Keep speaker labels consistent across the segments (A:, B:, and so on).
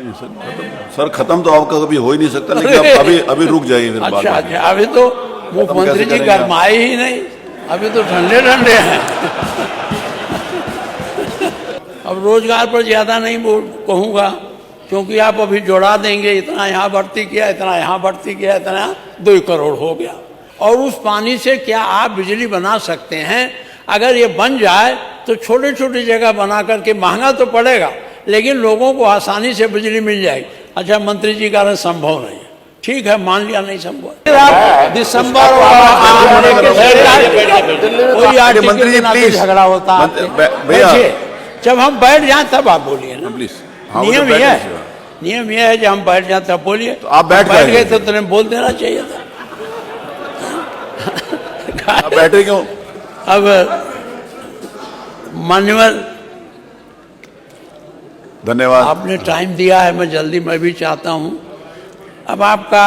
A: नहीं सर खत्म तो आपका कभी हो ही नहीं सकता, लेकिन अभी रुक जाइए फिर
B: अच्छा अच्छा, अभी तो मुख्यमंत्री जी गरमाए ही नहीं, अभी तो ठंडे ठंडे हैं। अब रोजगार पर ज्यादा नहीं कहूँगा, क्योंकि आप अभी जोड़ा देंगे, इतना यहाँ भर्ती किया, इतना यहाँ भर्ती किया, इतना 2 करोड़ हो गया। और उस पानी से क्या आप बिजली बना सकते हैं? अगर ये बन जाए तो छोटी छोटी जगह बना करके, महंगा तो पड़ेगा लेकिन लोगों को आसानी से बिजली मिल जाएगी। अच्छा, मंत्री जी का संभव नहीं है, ठीक है, मान लिया नहीं संभव। दिसंबर मंत्री जी प्लीज झगड़ा होता है, जब हम बैठ जाए तब आप बोलिए ना प्लीज। नियम यह है, नियम यह है जब हम बैठ जाए तब बोलिए।
A: तो आप बैठ
B: गए तो तुम्हें बोल देना चाहिए था।
A: बैठे क्यों?
B: अब मान्यवर,
A: धन्यवाद,
B: आपने टाइम दिया है, मैं जल्दी मैं भी चाहता हूं। अब आपका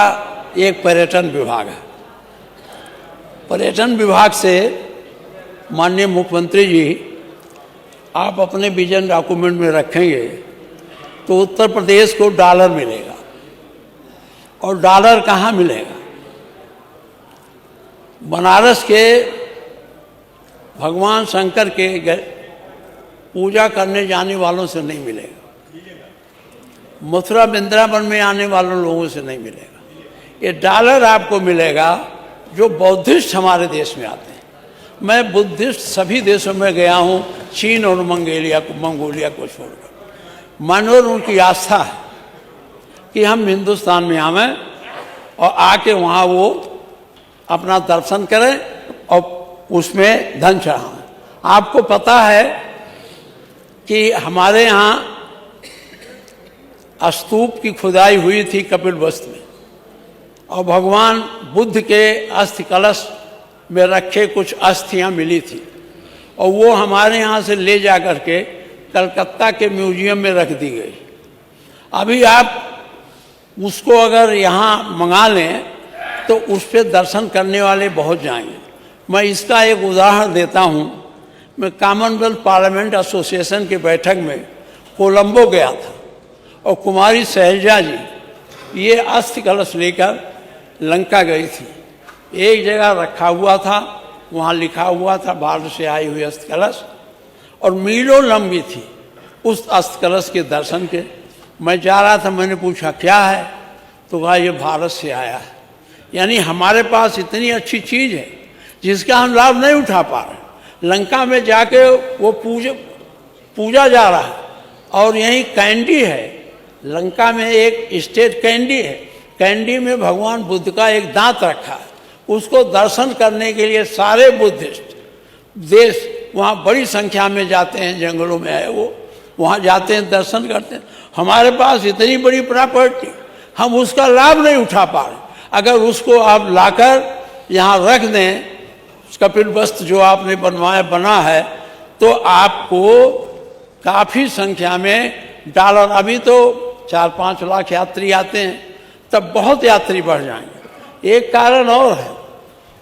B: एक पर्यटन विभाग है, पर्यटन विभाग से माननीय मुख्यमंत्री जी आप अपने विजन डॉक्यूमेंट में रखेंगे तो उत्तर प्रदेश को डॉलर मिलेगा। और डॉलर कहाँ मिलेगा? बनारस के भगवान शंकर के पूजा करने जाने वालों से नहीं मिलेगा, मथुरा वृंदावन में आने वालों लोगों से नहीं मिलेगा। ये डॉलर आपको मिलेगा जो बौद्धिस्ट हमारे देश में आते हैं। मैं बुद्धिस्ट सभी देशों में गया हूँ, चीन और मंगोलिया को छोड़कर। मानवर उनकी आस्था है कि हम हिंदुस्तान में आवें और आके वहाँ वो अपना दर्शन करें और उसमें धन चढ़ाएं। आपको पता है कि हमारे यहाँ स्तूप की खुदाई हुई थी कपिलवस्तु में, और भगवान बुद्ध के अस्थि कलश में रखे कुछ अस्थियां मिली थी, और वो हमारे यहाँ से ले जा कर के कलकत्ता के म्यूजियम में रख दी गई। अभी आप उसको अगर यहाँ मंगा लें तो उस पर दर्शन करने वाले बहुत जाएंगे। मैं इसका एक उदाहरण देता हूँ। मैं कॉमनवेल्थ पार्लियामेंट एसोसिएशन की बैठक में कोलंबो गया था, और कुमारी सहेजा जी ये अस्थि कलश लेकर लंका गई थी। एक जगह रखा हुआ था, वहाँ लिखा हुआ था भारत से आई हुई अस्थि कलश, और मीलों लंबी थी उस अस्थि कलश के दर्शन के। मैं जा रहा था, मैंने पूछा क्या है, तो कहा ये भारत से आया है। यानी हमारे पास इतनी अच्छी चीज़ है जिसका हम लाभ नहीं उठा पा रहे। लंका में जाके वो पूजा जा रहा है, और यही कैंडी है, लंका में एक स्टेट कैंडी है, कैंडी में भगवान बुद्ध का एक दांत रखा है। उसको दर्शन करने के लिए सारे बुद्धिस्ट देश वहाँ बड़ी संख्या में जाते हैं, जंगलों में है वो, वहाँ जाते हैं, दर्शन करते हैं। हमारे पास इतनी बड़ी प्रॉपर्टी, हम उसका लाभ नहीं उठा पा रहे। अगर उसको आप लाकर यहाँ रख दें, कपिलवस्तु जो आपने बना है, तो आपको काफ़ी संख्या में डॉलर, अभी तो 4-5 लाख यात्री आते हैं, तब बहुत यात्री बढ़ जाएंगे। एक कारण और है,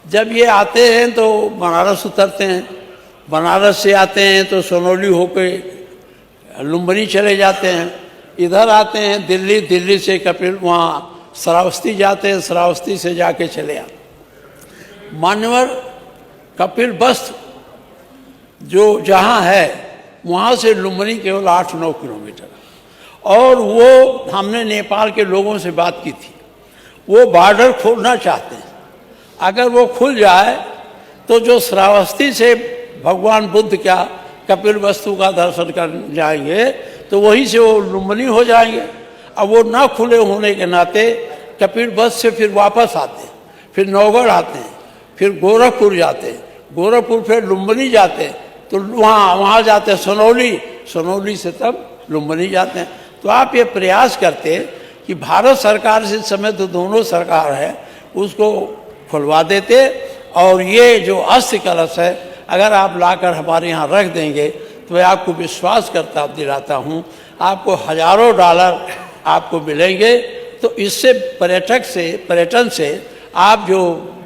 B: जब ये आते हैं तो बनारस उतरते हैं, बनारस से आते हैं तो सोनौली होकर लुम्बिनी चले जाते हैं, इधर आते हैं दिल्ली, दिल्ली से कपिल वहाँ श्रावस्ती जाते हैं, श्रावस्ती से जाके चले आते। मान्यवर कपिलवस्तु जो जहाँ है वहाँ से लुम्बिनी केवल 8-9 किलोमीटर, और वो हमने नेपाल के लोगों से बात की थी, वो बॉर्डर खोलना चाहते हैं। अगर वो खुल जाए तो जो श्रावस्ती से भगवान बुद्ध का कपिलवस्तु का दर्शन कर जाएंगे तो वहीं से वो लुम्बिनी हो जाएंगे। अब वो ना खुले होने के नाते कपिलवस्तु से फिर वापस आते हैं, फिर नौगढ़ आते हैं, फिर गोरखपुर जाते हैं, गोरखपुर फिर लुम्बिनी जाते हैं, तो वहाँ जाते हैं सोनौली, सोनौली से तब लुम्बिनी जाते हैं। तो आप ये प्रयास करते कि भारत सरकार से समय तो दोनों सरकार है, उसको खुलवा देते, और ये जो अस्थि कलश है अगर आप लाकर हमारे यहाँ रख देंगे तो मैं आपको विश्वास करता दिलाता हूँ आपको हजारों डॉलर आपको मिलेंगे। तो इससे पर्यटन से आप जो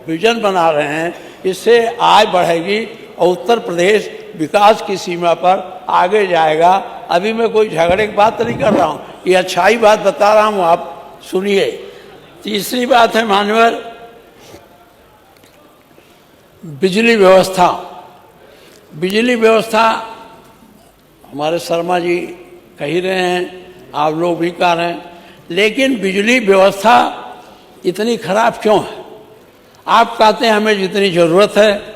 B: विजन बना रहे हैं, इससे आय बढ़ेगी और उत्तर प्रदेश विकास की सीमा पर आगे जाएगा। अभी मैं कोई झगड़े की बात नहीं कर रहा हूँ, ये अच्छाई बात बता रहा हूँ, आप सुनिए। तीसरी बात है मानवर, बिजली व्यवस्था। बिजली व्यवस्था हमारे शर्मा जी कह ही रहे हैं, आप लोग भी कह रहे हैं, लेकिन बिजली व्यवस्था इतनी खराब क्यों है? आप कहते हैं हमें जितनी ज़रूरत है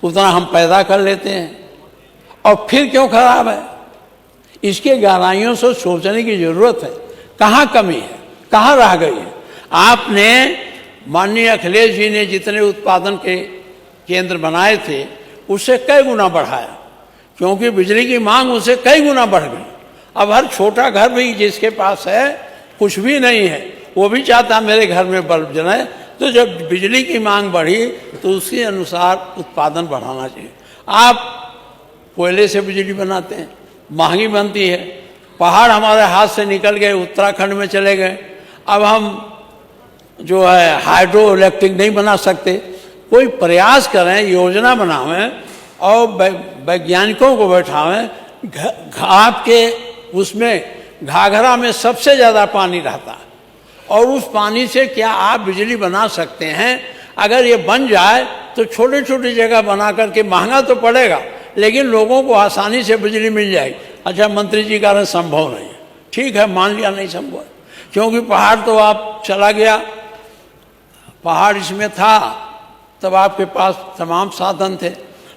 B: उतना हम पैदा कर लेते हैं, और फिर क्यों खराब है? इसके गहराइयों से सोचने की ज़रूरत है। कहाँ कमी है, कहाँ रह गई है? आपने माननीय अखिलेश जी ने जितने उत्पादन के केंद्र बनाए थे उससे कई गुना बढ़ाया, क्योंकि बिजली की मांग उससे कई गुना बढ़ गई। अब हर छोटा घर भी जिसके पास है, कुछ भी नहीं है, वो भी चाहता मेरे घर में बल्ब जलाए। तो जब बिजली की मांग बढ़ी तो उसी अनुसार उत्पादन बढ़ाना चाहिए। आप कोयले से बिजली बनाते हैं, महंगी बनती है। पहाड़ हमारे हाथ से निकल गए, उत्तराखंड में चले गए। अब हम जो है हाइड्रो इलेक्ट्रिक नहीं बना सकते। कोई प्रयास करें, योजना बनावें और वैज्ञानिकों को बैठावें। आपके उसमें घाघरा में सबसे ज़्यादा पानी रहता है, और उस पानी से क्या आप बिजली बना सकते हैं? अगर ये बन जाए तो छोटी छोटी जगह बना करके, महंगा तो पड़ेगा लेकिन लोगों को आसानी से बिजली मिल जाएगी। अच्छा, मंत्री जी कह रहे संभव नहीं है, ठीक है, मान लिया नहीं संभव, क्योंकि पहाड़ तो आप चला गया, पहाड़ इसमें था तब आपके पास तमाम साधन थे।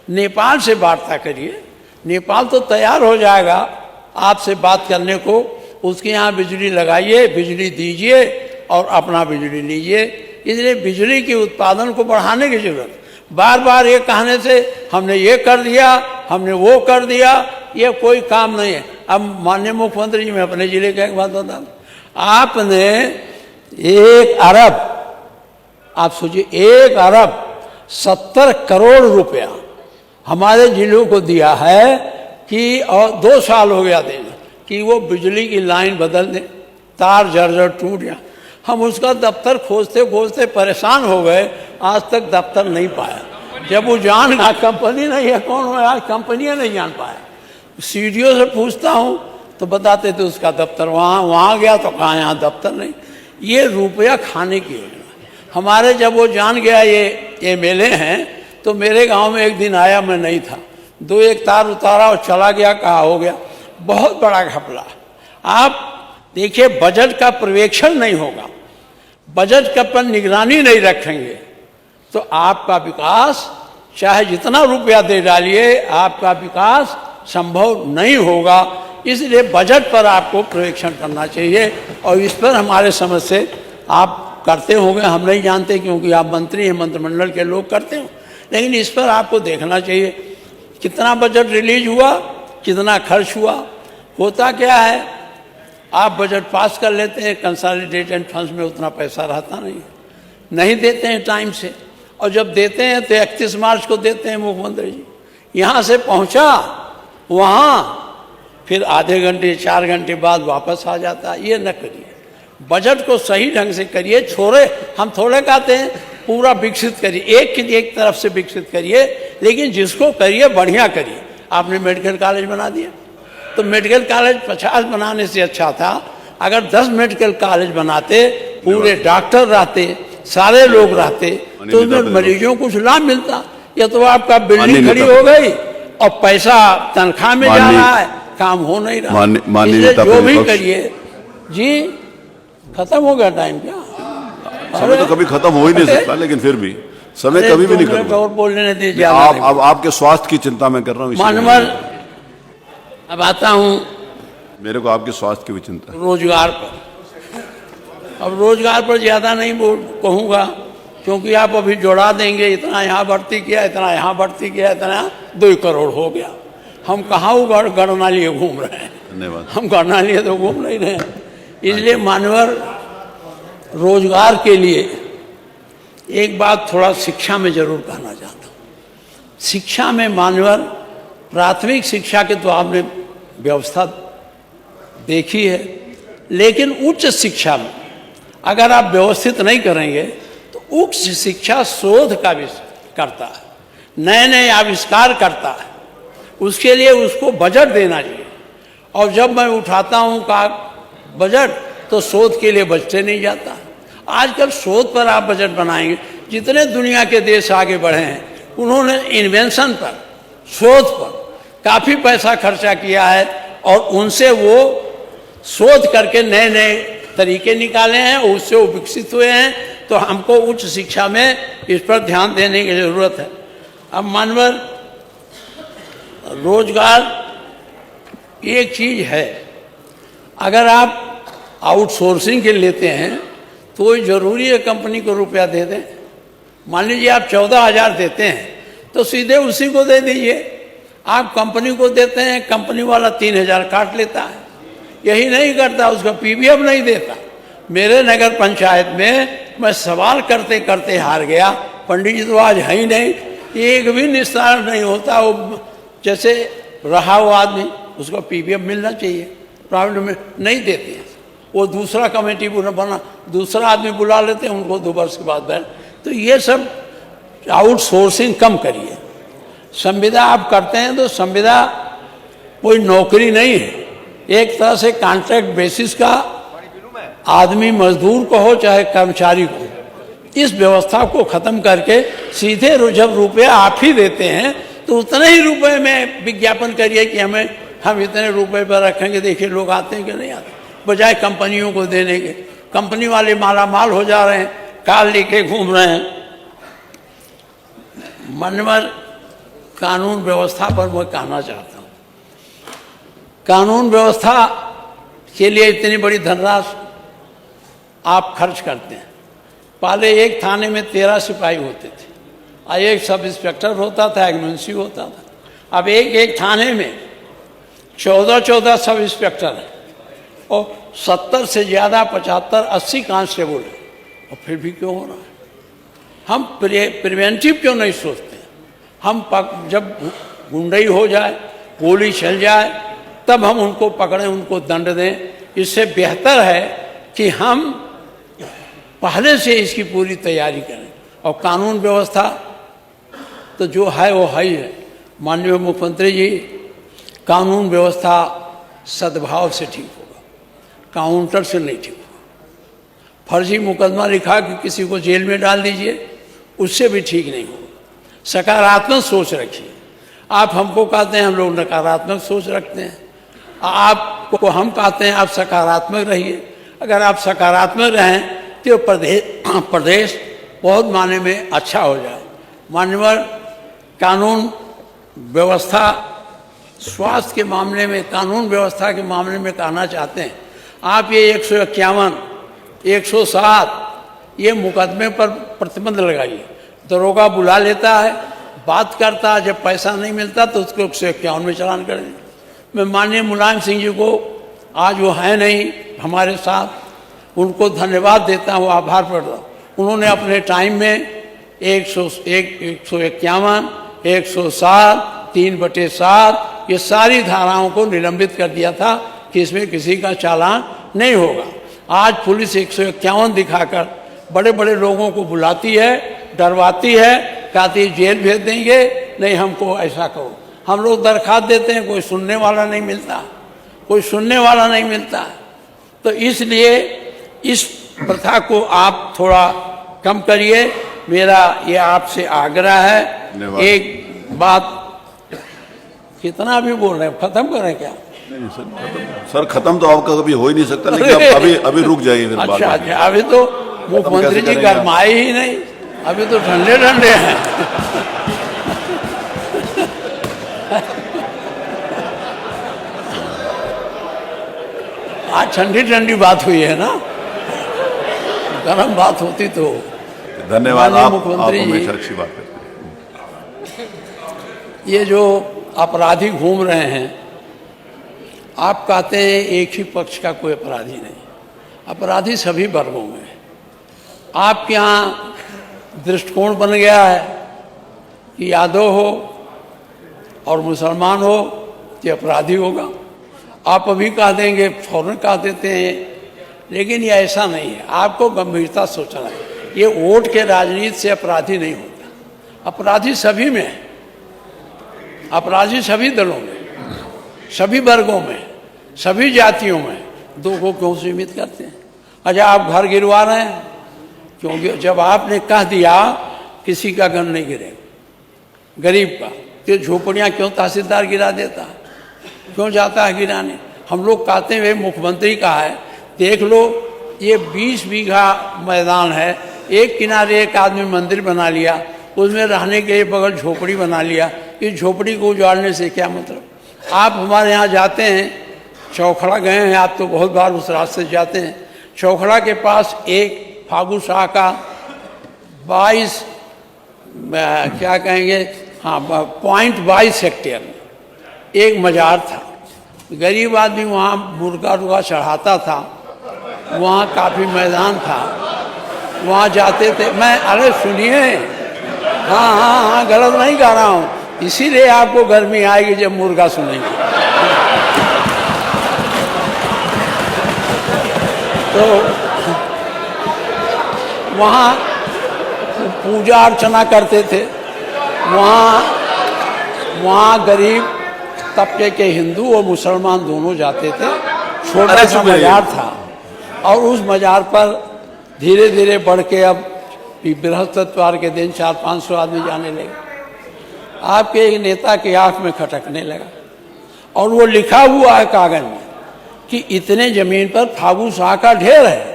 B: नेपाल से वार्ता करिए, नेपाल तो तैयार हो जाएगा आपसे बात करने को। उसके यहाँ बिजली लगाइए, बिजली दीजिए और अपना बिजली लीजिए। इसलिए बिजली के उत्पादन को बढ़ाने की जरूरत। बार बार ये कहने से हमने ये कर दिया, हमने वो कर दिया, ये कोई काम नहीं है। अब माननीय मुख्यमंत्री जी, मैं अपने जिले का एक बात बताऊँ, आपने 1 अरब, आप सोचिए 1 अरब 70 करोड़ रुपया हमारे जिलों को दिया है कि, और 2 साल हो गया देना, कि वो बिजली की लाइन बदल दें, तार जर्जर टूट गया। हम उसका दफ्तर खोजते खोजते परेशान हो गए, आज तक दफ्तर नहीं पाया। जब वो जान कंपनी नहीं है, कौन है आज, कंपनियां नहीं जान पाया। सीडीओ से पूछता हूँ तो बताते थे उसका दफ्तर वहाँ गया, तो कहाँ यहाँ दफ्तर नहीं। ये रुपया खाने की योजना। हमारे जब वो जान गया ये एमएलए हैं, तो मेरे गांव में एक दिन आया, मैं नहीं था, 2-1 तार उतारा और चला गया, कहा हो गया। बहुत बड़ा घपला। आप देखिए, बजट का पर्यवेक्षण नहीं होगा, बजट का पर निगरानी नहीं रखेंगे तो आपका विकास, चाहे जितना रुपया दे डालिए, आपका विकास संभव नहीं होगा। इसलिए बजट पर आपको पर्यवेक्षण करना चाहिए, और इस पर हमारे समझ से आप करते होंगे, हम नहीं जानते, क्योंकि आप मंत्री हैं, मंत्रिमंडल के लोग करते हो, लेकिन इस पर आपको देखना चाहिए कितना बजट रिलीज हुआ, कितना खर्च हुआ। होता क्या है, आप बजट पास कर लेते हैं, कंसोलिडेटेड फंड्स में उतना पैसा रहता नहीं देते हैं टाइम से, और जब देते हैं तो 31 मार्च को देते हैं मुख्यमंत्री जी। यहाँ से पहुँचा वहाँ, फिर आधे घंटे 4 घंटे बाद वापस आ जाता। ये न करिए, बजट को सही ढंग से करिए। हम थोड़े कहते हैं पूरा विकसित करिए, एक तरफ से विकसित करिए, लेकिन जिसको करिए बढ़िया करिए। आपने मेडिकल कॉलेज बना दिया, तो मेडिकल कॉलेज 50 बनाने से अच्छा था अगर 10 मेडिकल कॉलेज बनाते, पूरे डॉक्टर रहते, सारे लोग रहते, तो उसमें मरीजों को कुछ लाभ मिलता। या तो आपका बिल्डिंग खड़ी हो गई और पैसा तनख्वाह में जा रहा है, काम हो नहीं रहा। इसलिए जो भी करिए जी। खत्म हो गया टाइम क्या?
A: समय तो कभी खत्म हो ही नहीं सकता, लेकिन फिर भी समय कभी भी नहीं खत्म।
B: और बोलने दीजिए।
A: अब आपके स्वास्थ्य की चिंता मैं कर रहा हूँ
B: मानवर, अब आता हूँ
A: मेरे को आपके स्वास्थ्य की भी चिंता है।
B: रोजगार पर। अब रोजगार पर ज़्यादा नहीं कहूँगा, क्योंकि आप अभी जोड़ा देंगे, इतना यहाँ भर्ती किया, इतना यहाँ भर्ती किया, इतना 2 करोड़ हो गया। हम कहाँ गणना लिए घूम रहे हैं?
A: धन्यवाद।
B: हम गणना लिए तो घूम नहीं रहे हैं। इसलिए मानवर, रोजगार के लिए एक बात थोड़ा शिक्षा में जरूर कहना चाहता हूँ। शिक्षा में मानवर, प्राथमिक शिक्षा के तो आपने व्यवस्था देखी है, लेकिन उच्च शिक्षा में अगर आप व्यवस्थित नहीं करेंगे तो उच्च शिक्षा शोध का भी करता है, नए नए आविष्कार करता है, उसके लिए उसको बजट देना चाहिए। और जब मैं उठाता हूँ का बजट तो शोध के लिए बचते नहीं जाता। आजकल शोध पर आप बजट बनाएंगे, जितने दुनिया के देश आगे बढ़े हैं उन्होंने इन्वेंशन पर, शोध पर काफ़ी पैसा खर्चा किया है और उनसे वो शोध करके नए नए तरीके निकाले हैं, उससे वो विकसित हुए हैं। तो हमको उच्च शिक्षा में इस पर ध्यान देने की ज़रूरत है। अब मानवर रोजगार एक चीज़ है, अगर आप आउटसोर्सिंग के लेते हैं तो ज़रूरी है कंपनी को रुपया दे दें। मान लीजिए आप 14,000 देते हैं तो सीधे उसी को दे दीजिए। आप कंपनी को देते हैं, कंपनी वाला 3,000 काट लेता है, यही नहीं करता, उसका पीबीएफ नहीं देता। मेरे नगर पंचायत में मैं सवाल करते करते हार गया, पंडित जी तो आज है ही नहीं, एक भी निस्तारण नहीं होता। वो जैसे रहा हुआ आदमी उसको पीबीएफ मिलना चाहिए, प्राइवेट में नहीं देते हैं। वो दूसरा कमेटी बना, दूसरा आदमी बुला लेते हैं, उनको 2 वर्ष के बाद बैठ। तो ये सब आउटसोर्सिंग कम करिए। संविदा आप करते हैं तो संविदा कोई नौकरी नहीं है, एक तरह से कॉन्ट्रैक्ट बेसिस का आदमी, मजदूर को हो चाहे कर्मचारी को, इस व्यवस्था को खत्म करके सीधे जब रुपया आप ही देते हैं तो उतने ही रुपए में विज्ञापन करिए कि हम इतने रुपए पर रखेंगे, देखिए लोग आते हैं कि नहीं आते, बजाय कंपनियों को देने के। कंपनी वाले माला माल हो जा रहे हैं, कार लेके घूम रहे हैं। मनवर कानून व्यवस्था पर मैं कहना चाहता हूँ, कानून व्यवस्था के लिए इतनी बड़ी धनराशि आप खर्च करते हैं। पहले एक थाने में 13 सिपाही होते थे और एक सब इंस्पेक्टर होता था, एक मुंशी होता था। अब एक थाने में 14 सब इंस्पेक्टर हैं और 70 से ज़्यादा 75-80 कांस्टेबल हैं, और फिर भी क्यों हो रहा है? हम प्रिवेंटिव क्यों नहीं सोचते? हम जब गुंडई हो जाए, गोली चल जाए, तब हम उनको पकड़ें, उनको दंड दें। इससे बेहतर है कि हम पहले से इसकी पूरी तैयारी करें। और कानून व्यवस्था तो जो है वो है ही है। माननीय मुख्यमंत्री जी, कानून व्यवस्था सद्भाव से ठीक होगा, काउंटर से नहीं ठीक होगा। फर्जी मुकदमा लिखा कि किसी को जेल में डाल दीजिए, उससे भी ठीक नहीं होगा। सकारात्मक सोच रखिए। आप हमको कहते हैं हम लोग नकारात्मक सोच रखते हैं, आपको हम कहते हैं आप सकारात्मक रहिए। अगर आप सकारात्मक रहें तो प्रदेश बहुत माने में अच्छा हो जाए। मान्यवर कानून व्यवस्था, स्वास्थ्य के मामले में, कानून व्यवस्था के मामले में कहना चाहते हैं, आप ये 151, 107 ये मुकदमे पर प्रतिबंध लगाइए। दरोगा बुला लेता है, बात करता है, जब पैसा नहीं मिलता तो उसको 151 में चालान करें। मैं माननीय मुलायम सिंह जी को, आज वो है नहीं हमारे साथ, उनको धन्यवाद देता हूँ, आभार प्रकट। उन्होंने अपने टाइम में 151, 107, 3/7 ये सारी धाराओं को निलंबित कर दिया था कि इसमें किसी का चालान नहीं होगा। आज पुलिस 151 दिखाकर बड़े बड़े लोगों को बुलाती है, डरवाती है, कहती है जेल भेज देंगे, नहीं हमको ऐसा करो। हम लोग दरखास्त देते हैं, कोई सुनने वाला नहीं मिलता, कोई सुनने वाला नहीं मिलता। तो इसलिए इस प्रथा को आप थोड़ा कम करिए, मेरा ये आपसे आग्रह है। एक बात, कितना भी बोल रहे हैं, खत्म करें क्या?
A: नहीं सर, खत्म तो आपका कभी हो ही नहीं सकता, लेकिन अभी रुक जाइए फिर।
B: अच्छा, अभी तो मुख्यमंत्री जी गरमाए ही नहीं, अभी तो ठंडे ठंडे हैं। आज ठंडी ठंडी बात हुई है ना, गर्म बात होती तो।
A: धन्यवाद, आप हमेशा अच्छी बात करते हैं।
B: ये जो अपराधी घूम रहे हैं, आप कहते हैं एक ही पक्ष का कोई अपराधी नहीं, अपराधी सभी वर्गों में है। आपके यहाँ दृष्टिकोण बन गया है कि यादव हो और मुसलमान हो कि अपराधी होगा। आप अभी कह देंगे, फौरन कह देते हैं, लेकिन ये ऐसा नहीं है। आपको गंभीरता सोचना है। ये वोट के राजनीति से अपराधी नहीं होता, अपराधी सभी में है। अपराधी सभी दलों में, सभी वर्गों में, सभी जातियों में, दो को क्यों सीमित करते हैं? अच्छा, आप घर गिरवा रहे हैं क्योंकि जब आपने कह दिया किसी का घर नहीं गिरेगा, गरीब का, तो झोपड़ियाँ क्यों तहसीलदार गिरा देता है, क्यों जाता है गिराने? हम लोग कहते हैं मुख्यमंत्री का है, देख लो ये 20 बीघा मैदान है, एक किनारे एक आदमी मंदिर बना लिया, उसमें रहने के लिए बगल झोपड़ी बना लिया। इस झोपड़ी को उजाड़ने से क्या मतलब? आप हमारे यहाँ जाते हैं, चौखड़ा गए हैं आप तो बहुत बार उस रास्ते से जाते हैं, चौखड़ा के पास एक फागू शाह का 22 क्या कहेंगे, हाँ 0.22 हेक्टेयर में एक मजार था। गरीब आदमी वहाँ मुर्गा रुगा चढ़ाता था, वहाँ काफ़ी मैदान था, वहाँ जाते थे। मैं अरे सुनिए, हाँ हाँ हाँ गलत नहीं कह रहा हूँ, इसीलिए आपको गर्मी आएगी जब मुर्गा सुनेंगे। तो वहाँ पूजा अर्चना करते थे, वहाँ गरीब तबके के हिंदू और मुसलमान दोनों जाते थे। छोटा सा मजार था और उस मजार पर धीरे धीरे बढ़ के अब बृहस्पतिवार के दिन 400-500 आदमी जाने लगे। आपके एक नेता की आंख में खटकने लगा और वो लिखा हुआ है कागज में कि इतने जमीन पर फागू शाह का ढेर है।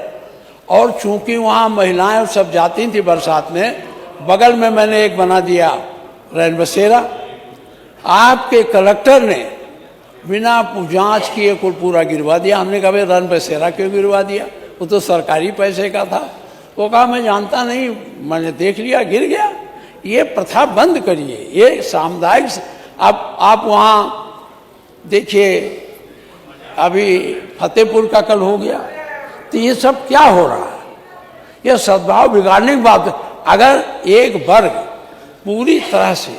B: और चूंकि वहाँ महिलाएं और सब जाती थी बरसात में, बगल में मैंने एक बना दिया रैन बसेरा। आपके कलेक्टर ने बिना जांच किए कुल पूरा गिरवा दिया। हमने कहा भाई रैन बसेरा क्यों गिरवा दिया, वो तो सरकारी पैसे का था। वो कहा मैं जानता नहीं, मैंने देख लिया गिर गया। ये प्रथा बंद करिए, ये सामुदायिक। अब आप वहाँ देखिए, अभी फतेहपुर का कल हो गया, तो ये सब क्या हो रहा है? ये सद्भाव बिगाड़ने की बात है। अगर एक वर्ग पूरी तरह से